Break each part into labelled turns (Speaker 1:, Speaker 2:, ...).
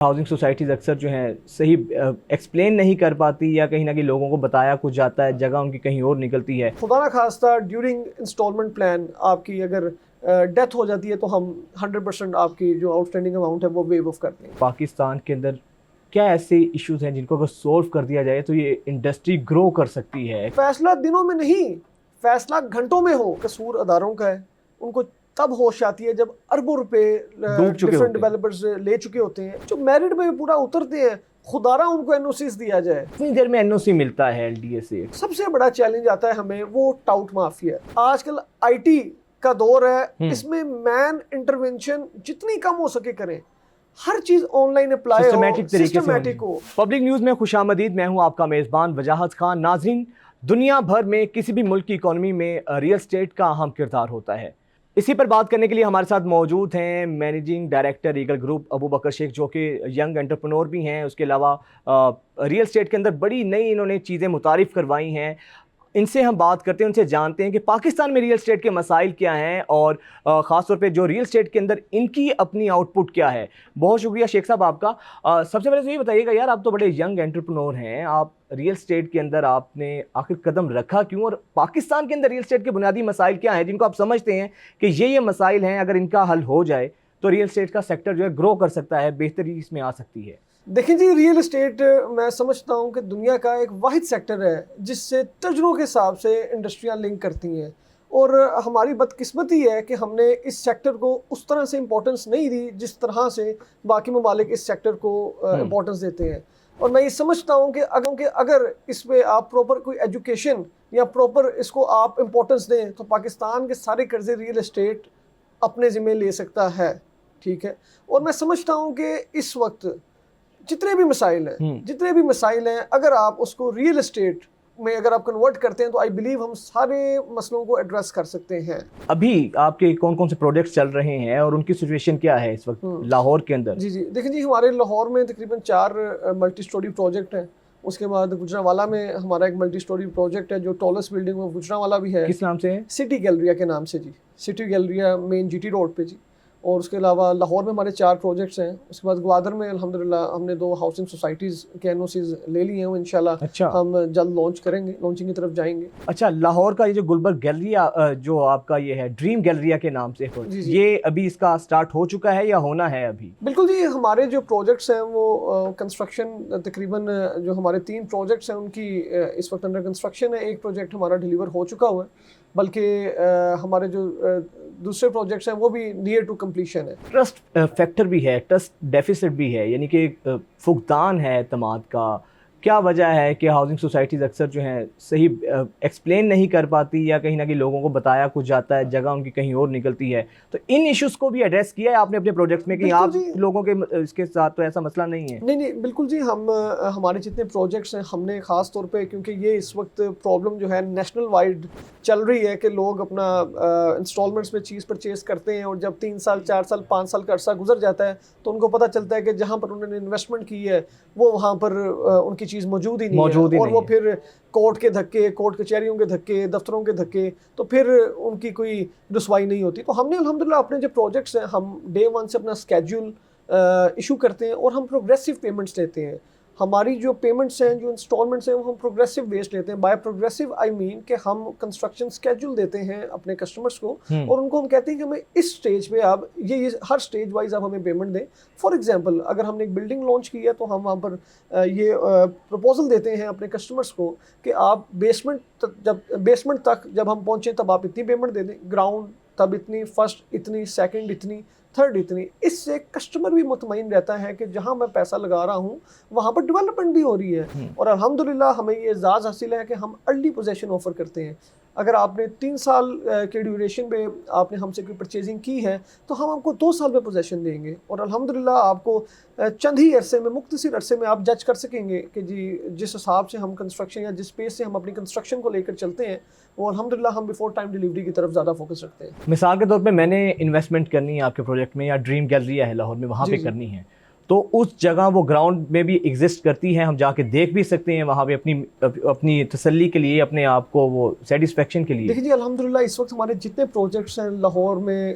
Speaker 1: Housing societies अक्सर जो हैं सही एक्सप्लेन नहीं कर पाती या कहीं ना कहीं लोगों को बताया कुछ जाता है, जगह उनकी कहीं और निकलती है।
Speaker 2: खुदा ना खास्ता ड्यूरिंग इंस्टॉलमेंट प्लान आपकी अगर डेथ हो जाती है तो हम 100% आपकी जो आउटस्टैंडिंग अमाउंट है वो वेव ऑफ करते हैं।
Speaker 1: पाकिस्तान के अंदर क्या ऐसे इश्यूज हैं जिनको अगर सोल्व कर दिया जाए तो ये इंडस्ट्री ग्रो कर सकती है?
Speaker 2: फैसला दिनों में नहीं, फैसला घंटों में हो। कसूर अदारों का है, उनको तब होश आती है जब अरबों रुपए डिफरेंट डेवलपर्स ले चुके होते हैं, जो मेरिट में पूरा उतरते हैं। खुदारा उनको एनओसीज दिया जाए।
Speaker 1: कितनी देर में एनओसी मिलता है एलडीए से?
Speaker 2: सबसे बड़ा चैलेंज आता है हमें, वो टाउट माफिया। आजकल आईटी का दौर है, इसमें मैन इंटरवेंशन जितनी कम हो सके करें, हर चीज ऑनलाइन अप्लाई हो, सिस्टमैटिक हो।
Speaker 1: पब्लिक न्यूज में खुशामदीद, मैं हूं आपका मेजबान वजाहत खान। नाजरीन, दुनिया भर में किसी भी मुल्क की इकोनॉमी में रियल एस्टेट का अहम किरदार होता है। इसी पर बात करने के लिए हमारे साथ मौजूद हैं managing director Eagle group Abu Bakar Shaikh, जो कि यंग एंटरप्रेन्योर भी हैं। उसके अलावा रियल एस्टेट के अंदर बड़ी नई इन्होंने चीज़ें मुतारिफ करवाई हैं। इनसे हम बात करते हैं, उनसे जानते हैं कि पाकिस्तान में रियल एस्टेट के मसाइल क्या हैं और ख़ास तौर पे जो रियल एस्टेट के अंदर इनकी अपनी आउटपुट क्या है। बहुत शुक्रिया शेख साहब आपका। सबसे पहले तो ये बताइएगा यार, आप तो बड़े यंग एंटरप्रेन्योर हैं, आप रियल एस्टेट के अंदर आपने आखिर कदम रखा क्यों, और पाकिस्तान के अंदर रियल एस्टेट के बुनियादी मसाइल क्या हैं जिनको आप समझते हैं कि ये मसाइल हैं, अगर इनका हल हो जाए तो रियल एस्टेट का सेक्टर जो है ग्रो कर सकता है, बेहतरी इसमें आ सकती है?
Speaker 2: देखिए जी, रियल एस्टेट मैं समझता हूँ कि दुनिया का एक वाहिद सेक्टर है जिससे तजुर्बों के हिसाब से इंडस्ट्रियाँ लिंक करती हैं, और हमारी बदकिस्मती है कि हमने इस सेक्टर को उस तरह से इम्पोर्टेंस नहीं दी जिस तरह से बाकी ममालिक इस सेक्टर को इम्पोर्टेंस देते हैं। और मैं ये समझता हूँ कि अगर इस पर आप प्रॉपर कोई एजुकेशन या प्रॉपर इसको आप इम्पोर्टेंस दें तो पाकिस्तान के सारे कर्जे रियल एस्टेट अपने ज़िम्मे ले सकता है। ठीक है, और मैं समझता हूँ कि इस वक्त जितने भी मसाइल हैं अगर आप उसको रियल एस्टेट में अगर आप कन्वर्ट करते हैं तो आई बिलीव हम सारे मसलों को एड्रेस कर सकते हैं।
Speaker 1: अभी आपके कौन कौन से प्रोजेक्ट्स चल रहे हैं और उनकी सिचुएशन क्या है इस वक्त लाहौर के अंदर?
Speaker 2: जी देखिए जी, हमारे लाहौर में तकरीबन 4 मल्टी स्टोरी प्रोजेक्ट हैं। उसके बाद गुजरांवाला में हमारा एक मल्टी स्टोरी प्रोजेक्ट है जो टॉलेस्ट बिल्डिंग में गुजरांवाला भी है।
Speaker 1: किस नाम से है?
Speaker 2: सिटी गैलरिया के नाम से जी, city galleria main GT road पे जी। और उसके अलावा लाहौर में हमारे 4 प्रोजेक्ट्स हैं। उसके बाद ग्वादर में अल्हम्दुलिल्लाह हमने 2 हाउसिंग सोसाइटीज़ के एनओसीज ले लिए हैं, इंशाल्लाह
Speaker 1: अच्छा,
Speaker 2: हम जल्द लॉन्च करेंगे, लॉन्चिंग की तरफ जाएंगे।
Speaker 1: अच्छा, लाहौर का ये जो गुलबर्ग गैलरिया जो आपका ये है ड्रीम गैलरिया के नाम से, ये अभी इसका स्टार्ट हो चुका है या होना है अभी?
Speaker 2: बिल्कुल जी, हमारे जो प्रोजेक्ट्स हैं वो कंस्ट्रक्शन तकरीबन जो हमारे 3 प्रोजेक्ट्स हैं उनकी इस वक्त अंडर कंस्ट्रक्शन है। एक प्रोजेक्ट हमारा डिलीवर हो चुका हुआ है, बल्कि हमारे जो दूसरे प्रोजेक्ट्स हैं वो भी नियर टू कंप्लीशन है।
Speaker 1: ट्रस्ट फैक्टर भी है, ट्रस्ट डेफिसिट भी है, यानी कि फुकदान है एतमाद का। क्या वजह है कि हाउसिंग सोसाइटीज़ अक्सर जो हैं सही एक्सप्लेन नहीं कर पाती या कहीं ना कहीं लोगों को बताया कुछ जाता है, जगह उनकी कहीं और निकलती है? तो इन इश्यूज़ को भी एड्रेस किया है आपने अपने प्रोजेक्ट्स में कि आप लोगों के इसके साथ तो ऐसा मसला नहीं है?
Speaker 2: नहीं, बिल्कुल जी, हमारे जितने प्रोजेक्ट्स हैं हमने ख़ास तौर पे, क्योंकि ये इस वक्त प्रॉब्लम जो है नेशनल वाइड चल रही है कि लोग अपना इंस्टॉलमेंट्स में चीज़ परचेज़ करते हैं और जब 3 साल 4 साल 5 साल का अरसा गुजर जाता है तो उनको पता चलता है कि जहाँ पर उन्होंने इन्वेस्टमेंट की है वो वहाँ पर उनकी चीज़ मौजूद ही नहीं है, और वो फिर कोर्ट के धक्के, कोर्ट कचहरियों के धक्के, दफ्तरों के धक्के, तो फिर उनकी कोई रुसवाई नहीं होती। तो हमने अल्हम्दुलिल्लाह अपने जो प्रोजेक्ट्स हैं हम डे 1 से अपना स्केड्यूल इशू करते हैं और हम प्रोग्रेसिव पेमेंट्स लेते हैं। हमारी जो पेमेंट्स हैं, जो इंस्टॉलमेंट्स हैं, वो हम प्रोग्रेसिव बेस्ड लेते हैं। बाय प्रोग्रेसिव आई मीन कि हम कंस्ट्रक्शन स्केड्यूल देते हैं अपने कस्टमर्स को और उनको हम कहते हैं कि हमें इस स्टेज पे आप ये हर स्टेज वाइज आप हमें पेमेंट दें। फॉर एग्जांपल, अगर हमने एक बिल्डिंग लॉन्च की है तो हम वहाँ पर ये प्रपोजल देते हैं अपने कस्टमर्स को कि आप बेसमेंट तक जब हम पहुँचें तब आप इतनी पेमेंट दे दें, ग्राउंड तब इतनी, फर्स्ट इतनी, सेकेंड इतनी, थर्ड इतनी। इससे कस्टमर भी मुतमईन रहता है कि जहां मैं पैसा लगा रहा हूं वहां पर डेवलपमेंट भी हो रही है। और अल्हम्दुलिल्लाह हमें ये एजाज़ हासिल है कि हम अर्ली पोजेशन ऑफर करते हैं। अगर आपने 3 साल के ड्यूरेशन पे आपने हमसे कोई परचेजिंग की है तो हम आपको 2 साल में पोजेशन देंगे, और अल्हम्दुलिल्लाह आपको चंद ही अरसे में, मुख्तसर अरसे में आप जज कर सकेंगे कि जी जिस हिसाब से हम कंस्ट्रक्शन या जिस पेस से हम अपनी कंस्ट्रक्शन को लेकर चलते हैं वो अल्हम्दुलिल्लाह हम बिफोर टाइम डिलीवरी की तरफ ज़्यादा फोकस रखते हैं।
Speaker 1: मिसाल के तौर पे मैंने इन्वेस्टमेंट करनी है आपके प्रोजेक्ट में, या ड्रीम गैलरिया है लाहौर में, वहाँ पे करनी है, تو اس جگہ وہ گراؤنڈ میں بھی ایگزسٹ کرتی ہیں, ہم جا کے دیکھ بھی سکتے ہیں وہاں پہ اپنی تسلی کے لیے, اپنے آپ کو وہ سیٹسفیکشن کے لیے.
Speaker 2: دیکھیے جی الحمدللہ اس وقت ہمارے جتنے پروجیکٹس ہیں لاہور میں,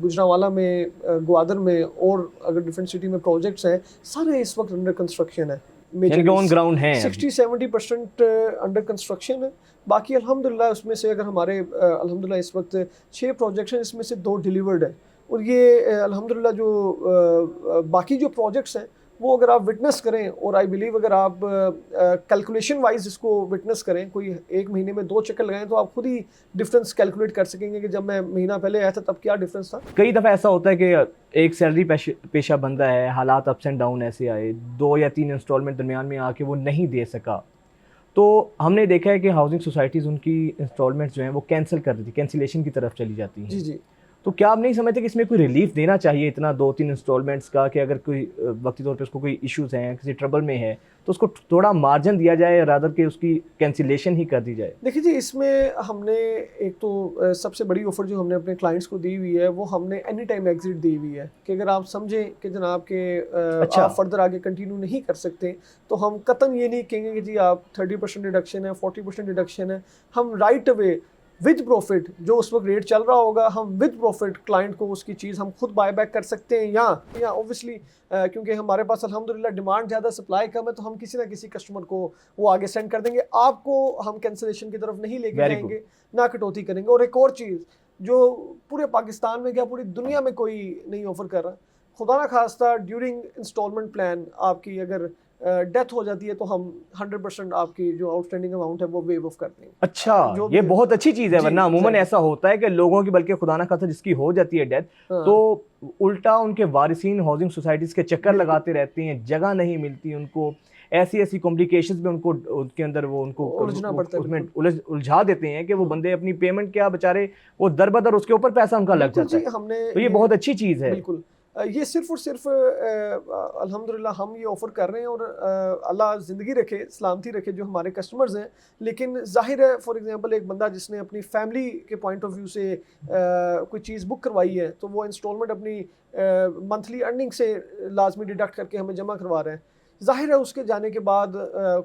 Speaker 2: گجرانوالہ میں, گوادر میں, اور اگر ڈفرینٹ سٹی میں پروجیکٹس ہیں, سارے اس وقت انڈر کنسٹرکشن ہے.
Speaker 1: آن گراؤنڈ ہیں
Speaker 2: 60-70% انڈر کنسٹرکشن ہے. باقی الحمدللہ اس میں سے اگر ہمارے الحمدللہ اس وقت 6 پروجیکٹس ہیں, اس میں سے 2 ڈیلیورڈ ہیں. اور یہ الحمدللہ جو باقی جو پروجیکٹس ہیں وہ اگر آپ وٹنس کریں, اور آئی بلیو اگر آپ کیلکولیشن وائز اس کو وٹنس کریں, کوئی ایک مہینے میں 2 چکر لگائیں, تو آپ خود ہی ڈفرینس کیلکولیٹ کر سکیں گے کہ جب میں مہینہ پہلے آیا تھا تب کیا ڈفرینس تھا.
Speaker 1: کئی دفعہ ایسا ہوتا ہے کہ ایک سیلری پیشہ بندہ ہے, حالات اپس اینڈ ڈاؤن ایسے آئے, 2 یا 3 انسٹالمنٹ درمیان میں آ کے وہ نہیں دے سکا, تو ہم نے دیکھا ہے کہ ہاؤسنگ سوسائٹیز ان کی انسٹالمنٹس جو ہیں وہ کینسل کر دیتی, کینسلیشن کی طرف چلی جاتی ہیں.
Speaker 2: جی جی.
Speaker 1: تو کیا آپ نہیں سمجھتے کہ اس میں کوئی ریلیف دینا چاہیے اتنا 2-3 انسٹالمنٹس کا, کہ اگر کوئی وقتی طور پہ اس کو کوئی ایشوز ہیں, کسی ٹربل میں ہے, تو اس کو تھوڑا مارجن دیا جائے, رادر کہ اس کی کینسلیشن ہی کر دی جائے.
Speaker 2: دیکھیے جی اس میں ہم نے ایک تو سب سے بڑی آفر جو ہم نے اپنے کلائنٹس کو دی ہوئی ہے, وہ ہم نے اینی ٹائم ایگزٹ دی ہوئی ہے, کہ اگر آپ سمجھیں کہ جناب کے آپ فردر آگے کنٹینیو نہیں کر سکتے, تو ہم قطعاً یہ نہیں کہیں گے کہ جی آپ 30% ڈیڈکشن ہے, 40% ڈیڈکشن ہے. ہم رائٹ اوے ود پروفٹ, جو اس وقت ریٹ چل رہا ہوگا, ہم ود پروفٹ کلائنٹ کو اس کی چیز ہم خود بائی بیک کر سکتے ہیں. یا اوبویسلی کیونکہ ہمارے پاس الحمدللہ ڈیمانڈ زیادہ, سپلائی کم ہے, تو ہم کسی نہ کسی کسٹمر کو وہ آگے سینڈ کر دیں گے. آپ کو ہم کینسلیشن کی طرف نہیں لے کے جائیں گے, نہ کٹوتی کریں گے. اور ایک اور چیز جو پورے پاکستان میں کیا پوری دنیا میں کوئی نہیں آفر کر رہا, خدا نہ خواستہ ڈیورنگ انسٹالمنٹ پلان آپ کی اگر ڈیتھ ہو جاتی ہے, تو ہم 100% آپ کی جو آؤٹ اسٹینڈنگ اماؤنٹ ہے وہ ویو آف کرتے ہیں.
Speaker 1: اچھا, یہ بہت اچھی چیز ہے, ورنہ عموماً ایسا ہوتا ہے کہ لوگوں کی, بلکہ خدا نہ خواستہ جس کی ہو جاتی ہے ڈیتھ, تو الٹا ان کے وارثین ہاؤسنگ سوسائٹیز کے چکر لگاتے رہتے ہیں, جگہ نہیں ملتی ان کو, ایسی کمپلیکیشنز میں ان کے اندر وہ ان کو الجھا دیتے ہیں کہ وہ بندے اپنی پیمنٹ کیا بےچارے وہ در بدر اس کے اوپر پیسہ ان کا لگ جاتا ہے. تو یہ بہت اچھی چیز ہے.
Speaker 2: بالکل, یہ صرف اور صرف الحمدللہ ہم یہ آفر کر رہے ہیں, اور اللہ زندگی رکھے, سلامتی رکھے جو ہمارے کسٹمرز ہیں. لیکن ظاہر ہے فار ایگزامپل ایک بندہ جس نے اپنی فیملی کے پوائنٹ آف ویو سے کوئی چیز بک کروائی ہے, تو وہ انسٹالمنٹ اپنی منتھلی ارننگ سے لازمی ڈیڈکٹ کر کے ہمیں جمع کروا رہے ہیں. ظاہر ہے اس کے جانے کے بعد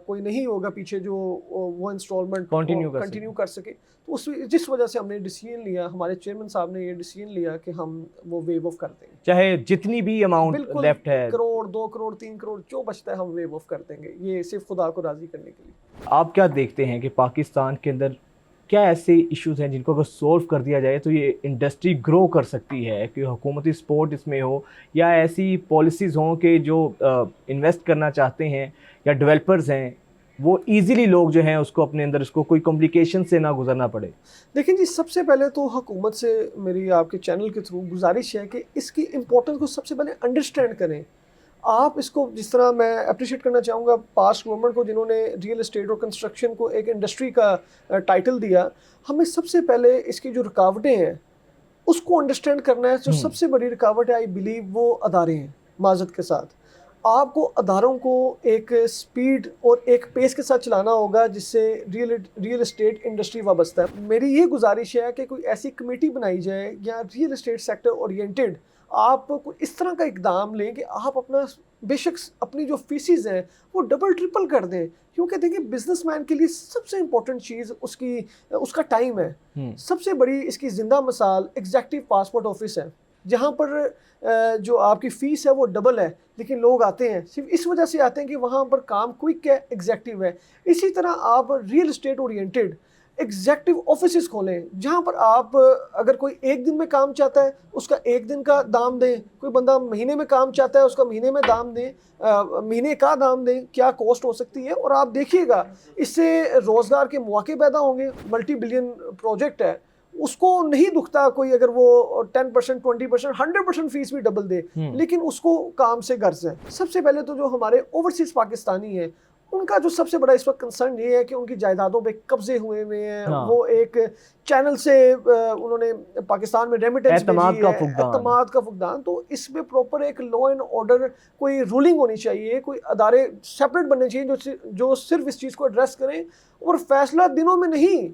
Speaker 2: کوئی نہیں ہوگا پیچھے جو وہ انسٹالمنٹ کنٹینیو کر سکے. تو جس وجہ سے ہم نے ڈیسیژن لیا, ہمارے چیئرمین صاحب نے یہ ڈیسیژن لیا کہ ہم وہ ویو آف کر دیں گے,
Speaker 1: چاہے جتنی بھی اماؤنٹ لیفٹ ہے,
Speaker 2: 1 کروڑ 2 کروڑ 3 کروڑ جو بچتا ہے ہم ویو آف کر دیں گے, یہ صرف خدا کو راضی کرنے کے لیے.
Speaker 1: آپ کیا دیکھتے ہیں کہ پاکستان کے اندر کیا ایسے ایشوز ہیں جن کو اگر سولو کر دیا جائے تو یہ انڈسٹری گرو کر سکتی ہے, کہ حکومتی سپورٹ اس میں ہو, یا ایسی پالیسیز ہوں کہ جو انویسٹ کرنا چاہتے ہیں یا ڈیولپرز ہیں وہ ایزیلی لوگ جو ہیں اس کو اپنے اندر اس کو کوئی کمپلیکیشن سے نہ گزرنا پڑے.
Speaker 2: دیکھیں جی سب سے پہلے تو حکومت سے میری آپ کے چینل کے تھرو گزارش ہے کہ اس کی امپورٹنس کو سب سے پہلے انڈرسٹینڈ کریں. آپ اس کو جس طرح میں اپریشیٹ کرنا چاہوں گا پاسٹ گورنمنٹ کو جنہوں نے ریئل اسٹیٹ اور کنسٹرکشن کو ایک انڈسٹری کا ٹائٹل دیا, ہمیں سب سے پہلے اس کی جو رکاوٹیں ہیں اس کو انڈرسٹینڈ کرنا ہے. جو سب سے بڑی رکاوٹ ہے آئی بلیو وہ ادارے ہیں. معذرت کے ساتھ آپ کو اداروں کو ایک سپیڈ اور ایک پیس کے ساتھ چلانا ہوگا جس سے ریئل اسٹیٹ انڈسٹری وابستہ ہے. میری یہ گزارش ہے کہ کوئی ایسی کمیٹی بنائی جائے یا ریئل اسٹیٹ سیکٹر اورینٹیڈ آپ کو اس طرح کا اقدام لیں کہ آپ اپنا بے شک اپنی جو فیسز ہیں وہ ڈبل ٹرپل کر دیں. کیونکہ دیکھیں بزنس مین کے لیے سب سے امپورٹنٹ چیز اس کا ٹائم ہے. سب سے بڑی اس کی زندہ مثال ایگزیکٹو پاسپورٹ آفس ہے, جہاں پر جو آپ کی فیس ہے وہ ڈبل ہے, لیکن لوگ آتے ہیں صرف اس وجہ سے آتے ہیں کہ وہاں پر کام کوئک ہے, ایگزیکٹو ہے. اسی طرح آپ real estate oriented executive offices کھولیں جہاں پر آپ اگر کوئی 1 دن میں کام چاہتا ہے اس کا 1 دن کا دام دیں, کوئی بندہ مہینے میں کام چاہتا ہے اس کا مہینے میں دام دیں, مہینے کا دام دیں, کیا کوسٹ ہو سکتی ہے. اور آپ دیکھیے گا اس سے روزگار کے مواقع پیدا ہوں گے. ملٹی بلین پروجیکٹ ہے, اس کو نہیں دکھتا کوئی اگر وہ 10% 20% 100% فیس بھی ڈبل دے, لیکن اس کو کام سے غرض ہے. سب سے پہلے تو جو ہمارے اوورسیز پاکستانی ہیں ان کا جو سب سے بڑا اس وقت کنسرن یہ ہے کہ ان کی جائیدادوں پہ قبضے ہوئے ہیں. وہ ایک چینل سے انہوں نے پاکستان میں ریمیٹنس بھیجی ہے, اعتماد کا فقدان. تو اس میں پراپر ایک لا اینڈ آرڈر کوئی رولنگ ہونی چاہیے, کوئی ادارے سیپریٹ بننے چاہیے جو صرف اس چیز کو ایڈریس کریں, اور فیصلہ دنوں میں نہیں,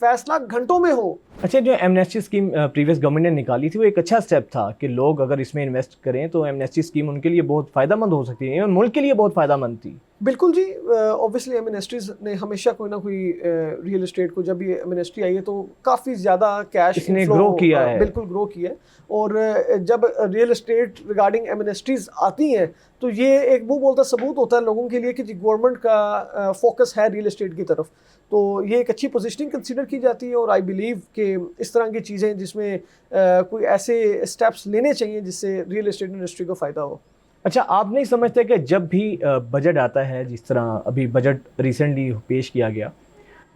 Speaker 2: फैसला घंटों में हो।
Speaker 1: अच्छा, जो एमनेस्टी स्कीम प्रीवियस गवर्नमेंट ने निकाली थी वो एक अच्छा स्टेप था कि लोग अगर इसमें इन्वेस्ट करें तो एमनेस्टी स्कीम उनके लिए बहुत फ़ायदेमंद हो सकती है, मुल्क के लिए बहुत फ़ायदेमंद थी।
Speaker 2: बिल्कुल जी, ऑब्वियसली एमनेस्टीज ने हमेशा कोई ना कोई रियल एस्टेट को, जब ये एमनेस्टी आई है तो काफ़ी ज़्यादा कैश
Speaker 1: इसने ग्रो किया है,
Speaker 2: बिल्कुल ग्रो किया है। और जब रियल एस्टेट रिगार्डिंग एमनेस्टीज आती हैं तो ये एक मुंह बोलता सबूत होता है लोगों के लिए कि गवर्नमेंट का फोकस है रियल एस्टेट की तरफ। तो ये एक अच्छी पोजीशनिंग कंसीडर की जाती है और आई बिलीव कि इस तरह की चीज़ें जिसमें कोई ऐसे स्टेप्स लेने चाहिए जिससे रियल एस्टेट इंडस्ट्री को फ़ायदा हो।
Speaker 1: अच्छा, आप नहीं समझते कि जब भी बजट आता है, जिस तरह अभी बजट रिसेंटली पेश किया गया,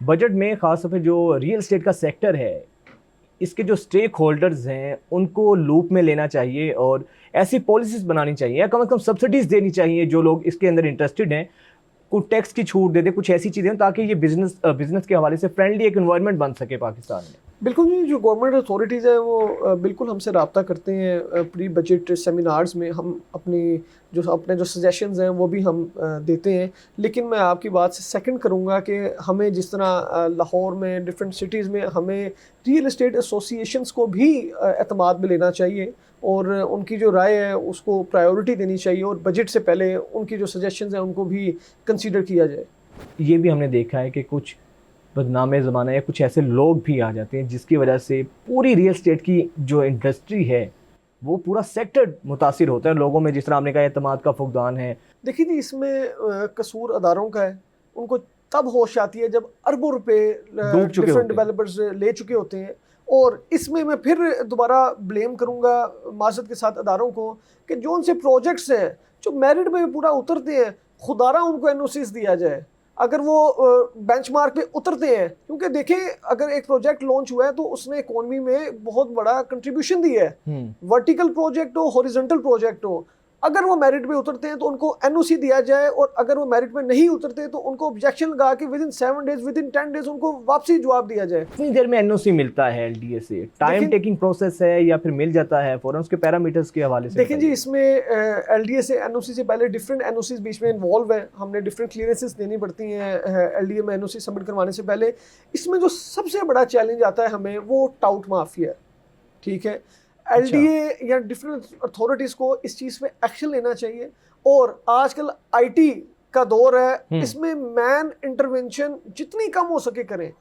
Speaker 1: बजट में ख़ास तौर पे जो रियल एस्टेट का सेक्टर है, इसके जो स्टेक होल्डर्स हैं उनको लूप में लेना चाहिए और ऐसी पॉलिसीज़ बनानी चाहिए या कम से कम सब्सिडीज़ देनी चाहिए जो लोग इसके अंदर इंटरेस्टेड हैं, कुछ टैक्स की छूट दे दे, कुछ ऐसी चीज़ें ताकि ये बिजनेस के हवाले से फ्रेंडली एक एनवायरनमेंट बन सके पाकिस्तान में।
Speaker 2: बिल्कुल जी, जो गवर्नमेंट अथॉरिटीज़ हैं वो बिल्कुल हमसे रब्ता करते हैं प्री बजट सेमिनार्स में। हम अपने जो सजेशंस हैं वो भी हम देते हैं। लेकिन मैं आपकी बात से सेकंड करूंगा कि हमें जिस तरह लाहौर में डिफरेंट सिटीज़ में हमें रियल एस्टेट एसोसिएशंस को भी एतमाद में लेना चाहिए और उनकी जो राय है उसको प्रायोरिटी देनी चाहिए और बजट से पहले उनकी जो सजेशंस हैं उनको भी कंसीडर किया जाए।
Speaker 1: ये भी हमने देखा है कि कुछ बदनामे ज़माना या कुछ ऐसे लोग भी आ जाते हैं जिसकी वजह से पूरी रियल एस्टेट की जो इंडस्ट्री है वो पूरा सेक्टर मुतासिर होता है लोगों में, जिस तरह आपने कहा एतमाद का फुकदान है।
Speaker 2: देखिए जी, इसमें कसूर अदारों का है। उनको तब होश आती है जब अरबों रुपए डिफरेंट डेवलपर्स ले चुके होते हैं। और इसमें मैं फिर दोबारा ब्लेम करूंगा माजरत के साथ अदारों को कि जो उनसे प्रोजेक्ट्स हैं जो मेरिट में पूरा उतरते हैं, खुदारा उनको एनओसीज दिया जाए अगर वो बेंचमार्क पे उतरते हैं। क्योंकि देखें, अगर एक प्रोजेक्ट लॉन्च हुआ है तो उसने इकोनॉमी में बहुत बड़ा कंट्रीब्यूशन दी है, वर्टिकल प्रोजेक्ट हो, हॉरिजॉन्टल प्रोजेक्ट हो। अगर वो मेरिट पे उतरते हैं तो उनको एनओसी दिया जाए और अगर वो मेरिट पे नहीं उतरते तो उनको ऑब्जेक्शन लगा के with in 7 days, with in 10 days उनको वापसी जवाब दिया जाए।
Speaker 1: कितनी देर में एनओसी मिलता है एलडीए से? टाइम टेकिंग प्रोसेस है या फिर मिल जाता है फौरन? उसके पैरामीटर्स के हवाले से
Speaker 2: देखें जी, इसमें एलडीए से एनओसी से पहले डिफरेंट एनओसीज बीच में इन्वॉल्व है। हमने डिफरेंट क्लियरेंसेस देनी पड़ती हैं एलडीए में एनओसी सबमिट करवाने से पहले। इसमें जो सबसे बड़ा चैलेंज आता है हमें वो टाउट माफिया, ठीक है। एलडीए या डिफरेंट अथॉरिटीज़ को इस चीज़ पे एक्शन लेना चाहिए। और आजकल आईटी का दौर है, इसमें मैन इंटरवेंशन जितनी कम हो सके करें।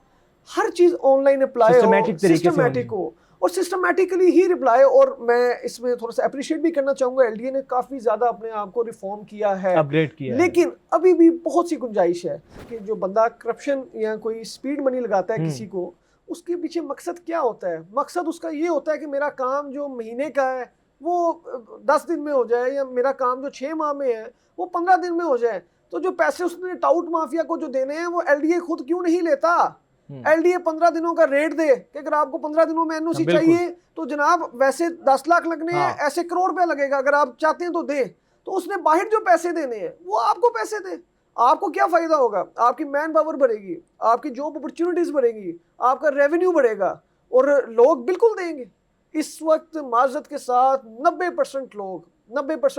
Speaker 2: हर चीज़ ऑनलाइन अप्लाई हो, सिस्टमैटिक हो और सिस्टमैटिकली ही रिप्लाई। और मैं इसमें थोड़ा सा अप्रिशिएट भी करना चाहूँगा, एलडीए ने काफ़ी ज़्यादा अपने आप को रिफॉर्म किया है,
Speaker 1: अपग्रेड किया है।
Speaker 2: लेकिन अभी भी बहुत सी गुंजाइश है कि जो बंदा करप्शन या कोई स्पीड मनी लगाता है किसी को, उसके पीछे मकसद क्या होता है? मकसद उसका ये होता है कि मेरा काम जो महीने का है वो 10 दिन में हो जाए या मेरा काम जो 6 माह में है वो 15 दिन में हो जाए। तो जो पैसे उसने टाउट माफिया को जो देने हैं वो एलडीए खुद क्यों नहीं लेता? एलडीए 15 दिनों का रेट दे कि अगर आपको 15 दिनों में एनओसी चाहिए तो जनाब वैसे 10 लाख लगने हैं, ऐसे करोड़ रुपया लगेगा, अगर आप चाहते हैं तो दे। तो उसने बाहर जो पैसे देने हैं वो आपको पैसे दे। आपको क्या फ़ायदा होगा? आपकी मैन पावर बढ़ेगी, आपकी जॉब अपॉर्चुनिटीज़ बढ़ेगी, आपका रेवेन्यू बढ़ेगा और लोग बिल्कुल देंगे। इस वक्त माजरत के साथ 90%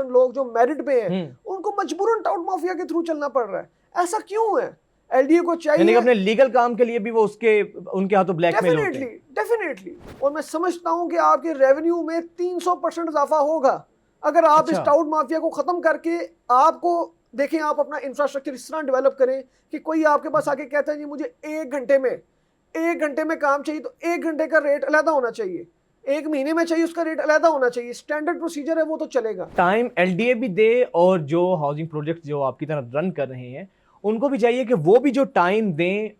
Speaker 2: लोग जो मेरिट पे हैं उनको मजबूरन टाउट माफिया के थ्रू चलना पड़ रहा है। ऐसा क्यों है? एलडीए को चाहिए
Speaker 1: अपने लीगल काम के लिए भी वो उनके हाथों ब्लैकमेल होते हैं।
Speaker 2: डेफिनेटली। और मैं समझता हूं कि आपके रेवेन्यू में 300% इजाफा होगा अगर आप इस टाउट माफिया को खत्म करके आपको देखें। आप अपना इंफ्रास्ट्रक्चर इस तरह डेवलप करें कि कोई आपके पास आके कहता है जी मुझे 1 घंटे में काम चाहिए तो 1 घंटे का रेट अलग होना चाहिए, 1 महीने में चाहिए उसका रेट अलग होना चाहिए। स्टैंडर्ड प्रोसीजर है वो तो चलेगा।
Speaker 1: टाइम एलडीए भी दे और जो हाउसिंग प्रोजेक्ट जो आपकी तरह रन कर रहे हैं उनको भी चाहिए कि वो भी जो टाइम दें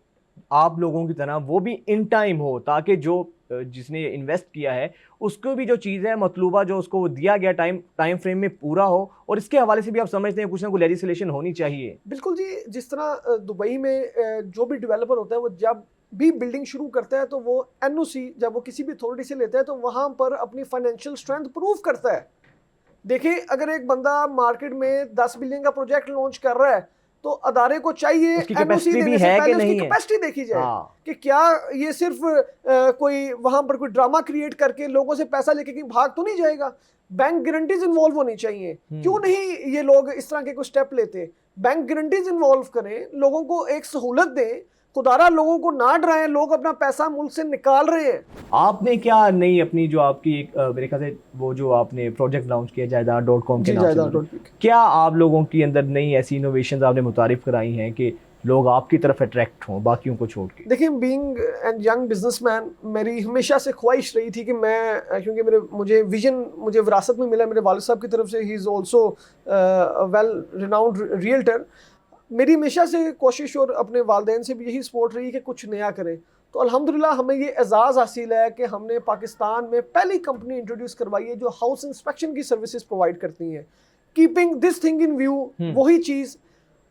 Speaker 1: आप लोगों की तरह, वो भी इन टाइम हो, ताकि जो जिसने इन्वेस्ट किया है उसको भी जो चीज़ है मतलूबा जो उसको दिया गया टाइम फ्रेम में पूरा हो। और इसके हवाले से भी आप समझते हैं कुछ ना कुछ लेजिस्लेशन होनी चाहिए।
Speaker 2: बिल्कुल जी, जिस तरह दुबई में जो भी डेवलपर होता है वो जब भी बिल्डिंग शुरू करता है तो वो एनओसी जब वो किसी भी अथॉरिटी से लेता है तो वहाँ पर अपनी फाइनेंशियल स्ट्रेंथ प्रूव करता है। देखिए, अगर एक बंदा मार्केट में 10 बिलियन का प्रोजेक्ट लॉन्च कर रहा है तो अदारे को चाहिए एनओसी देने से पहले उसकी कैपेसिटी देखी जाए कि क्या ये सिर्फ कोई वहां पर कोई ड्रामा क्रिएट करके लोगों से पैसा लेके कहीं भाग तो नहीं जाएगा। बैंक गारंटीज इन्वॉल्व होनी चाहिए। क्यों नहीं ये लोग इस तरह के कोई स्टेप लेते? बैंक गारंटीज इन्वॉल्व करें, लोगों को एक सहूलत दें, خدارا لوگوں کو نہ ڈرائیں, لوگ اپنا پیسہ ملک سے نکال رہے ہیں.
Speaker 1: آپ نے کیا نئی اپنی جو آپ کی میرے خیال سے وہ جو آپ نے پروجیکٹ لانچ کیا جائیداد.com کے نام سے, کیا آپ لوگوں کی اندر نئی ایسی انوویشنز آپ نے متعارف کرائی ہیں کہ لوگ آپ کی طرف اٹریکٹ ہوں باقیوں کو چھوڑ کے؟
Speaker 2: دیکھیں, being and young business man, میری ہمیشہ سے خواہش رہی تھی کہ میں, کیونکہ مجھے ویژن مجھے وراثت میں ملا میرے والد صاحب کی طرف سے, ہی is also well renowned realtor. میری ہمیشہ سے کوشش اور اپنے والدین سے بھی یہی سپورٹ رہی کہ کچھ نیا کریں. تو الحمدللہ ہمیں یہ اعزاز حاصل ہے کہ ہم نے پاکستان میں پہلی کمپنی انٹروڈیوس کروائی ہے جو ہاؤس انسپیکشن کی سروسز پرووائڈ کرتی ہیں. Keeping this thing in view, وہی چیز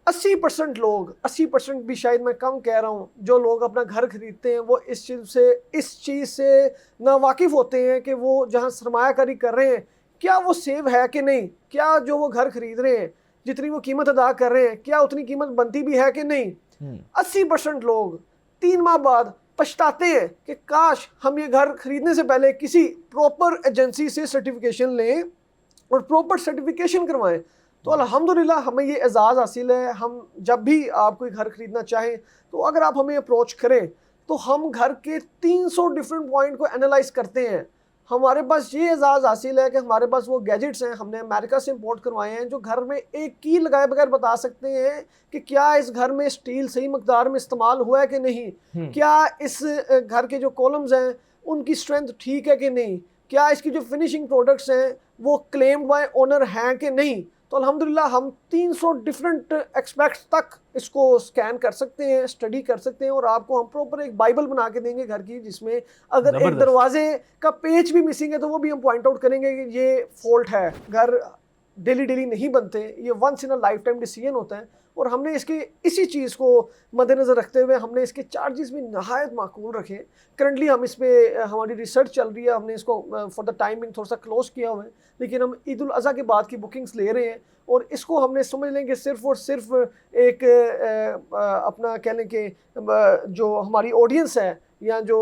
Speaker 2: 80% لوگ, 80% بھی شاید میں کم کہہ رہا ہوں, جو لوگ اپنا گھر خریدتے ہیں وہ اس چیز سے ناواقف ہوتے ہیں کہ وہ جہاں سرمایہ کاری کر رہے ہیں کیا وہ سیو ہے کہ نہیں, کیا جو وہ گھر خرید رہے ہیں جتنی وہ قیمت ادا کر رہے ہیں کیا اتنی قیمت بنتی بھی ہے کہ نہیں. 80% لوگ 3 ماہ بعد پچھتاتے ہیں کہ کاش ہم یہ گھر خریدنے سے پہلے کسی پراپر ایجنسی سے سرٹیفکیشن لیں اور پراپر سرٹیفکیشن کروائیں. تو الحمدللہ ہمیں یہ اعزاز حاصل ہے. ہم جب بھی آپ کوئی گھر خریدنا چاہیں تو اگر آپ ہمیں اپروچ کریں تو ہم گھر کے 300 ڈفرینٹ پوائنٹ کو انالائز کرتے ہیں. ہمارے پاس یہ اعزاز حاصل ہے کہ ہمارے پاس وہ گیجٹس ہیں, ہم نے امریکہ سے امپورٹ کروائے ہیں, جو گھر میں ایک کی لگائے بغیر بتا سکتے ہیں کہ کیا اس گھر میں اسٹیل صحیح مقدار میں استعمال ہوا ہے کہ نہیں, کیا اس گھر کے جو کولمز ہیں ان کی اسٹرینتھ ٹھیک ہے کہ نہیں, کیا اس کی جو فنیشنگ پروڈکٹس ہیں وہ کلیمڈ بائی اونر ہیں کہ نہیں. تو الحمدللہ ہم 300 ڈفرینٹ ایکسپیکٹس تک اس کو سکین کر سکتے ہیں, اسٹڈی کر سکتے ہیں, اور آپ کو ہم پراپر ایک بائبل بنا کے دیں گے گھر کی, جس میں اگر ایک دروازے کا پیچ بھی مسنگ ہے تو وہ بھی ہم پوائنٹ آؤٹ کریں گے کہ یہ فالٹ ہے. گھر ڈیلی نہیں بنتے, یہ once in a lifetime decision ہوتا ہے. اور ہم نے اسی چیز کو مد نظر رکھتے ہوئے ہم نے اس کے چارجز بھی نہایت معقول رکھے. کرنٹلی ہم اس پہ ہماری ریسرچ چل رہی ہے, ہم نے اس کو فار دا ٹائمنگ تھوڑا سا کلوز کیا ہوا ہے, لیکن ہم عید الاضحیٰ کے بعد کی بکنگز لے رہے ہیں. اور اس کو ہم نے سمجھ لیں کہ صرف اور صرف ایک اپنا کہہ لیں کہ جو ہماری آڈینس ہے یا جو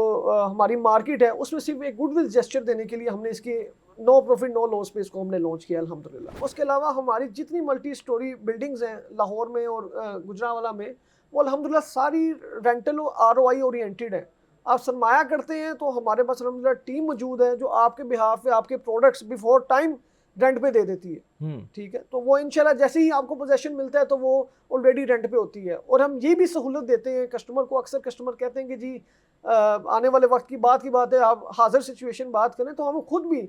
Speaker 2: ہماری مارکیٹ ہے اس میں صرف ایک گڈ ول جیسچر دینے کے لیے ہم نے اس کی نو پروفٹ نو لاس پہ اس کو ہم نے لانچ کیا الحمدللہ. اس کے علاوہ ہماری جتنی ملٹی سٹوری بلڈنگز ہیں لاہور میں اور گجرانوالہ میں, وہ الحمدللہ ساری رینٹل اور ROI اورینٹیڈ ہے. آپ سرمایہ کرتے ہیں تو ہمارے پاس الحمدللہ ٹیم موجود ہے جو آپ کے بہاف پہ آپ کے پروڈکٹس بیفور ٹائم رینٹ پہ دے دیتی ہے. ٹھیک ہے, تو وہ انشاءاللہ جیسے ہی آپ کو پوزیشن ملتا ہے تو وہ آلریڈی رینٹ پہ ہوتی ہے. اور ہم یہ بھی سہولت دیتے ہیں کسٹمر کو. اکثر کسٹمر کہتے ہیں کہ جی آنے والے وقت کی بات ہے, آپ حاضر سچویشن بات کریں, تو ہم خود بھی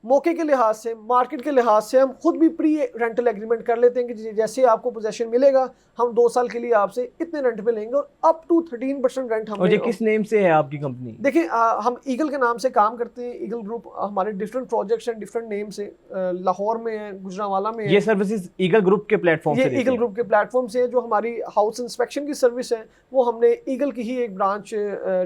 Speaker 2: موقع کے لحاظ سے, مارکیٹ کے لحاظ سے ہم خود بھی پری رینٹل ایگریمنٹ کر لیتے ہیں کہ جیسے آپ کو پوزیشن ملے گا ہم 2 سال کے لیے آپ سے اتنے رینٹ پہ لیں گے, اور اپ ٹو 13% رینٹ ہم.
Speaker 1: اور یہ کس نیم سے ہے آپ کی کمپنی؟
Speaker 2: دیکھیں ہم ایگل کے نام سے کام کرتے ہیں. ایگل گروپ ہمارے ڈفرینٹ پروجیکٹس ہیں ڈفرینٹ نیم سے, لاہور میں ہے, گجرانوالہ میں ہے.
Speaker 1: یہ سروسز ایگل گروپ کے پلیٹ فارم سے
Speaker 2: یہ ایگل گروپ کے پلیٹ فارم سے ہے. جو ہماری ہاؤس انسپیکشن کی سروس ہے وہ ہم نے ایگل کی ہی ایک برانچ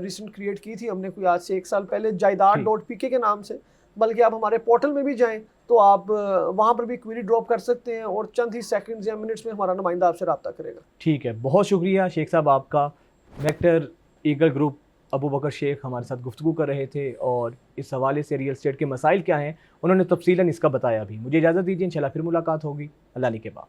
Speaker 2: ریسنٹ کریٹ کی تھی ہم نے, کوئی آج سے 1 سال پہلے, جائیداد.pk کے نام سے. بلکہ آپ ہمارے پورٹل میں بھی جائیں تو آپ وہاں پر بھی کوئری ڈراپ کر سکتے ہیں, اور چند ہی سیکنڈز یا منٹس میں ہمارا نمائندہ آپ سے رابطہ کرے گا.
Speaker 1: ٹھیک ہے, بہت شکریہ شیخ صاحب آپ کا. ویکٹر ایگل گروپ ابو بکر شیخ ہمارے ساتھ گفتگو کر رہے تھے, اور اس حوالے سے ریئل اسٹیٹ کے مسائل کیا ہیں انہوں نے تفصیلاً اس کا بتایا بھی. مجھے اجازت دیجیے, انشاءاللہ پھر ملاقات ہوگی. اللہ نے کے بعد.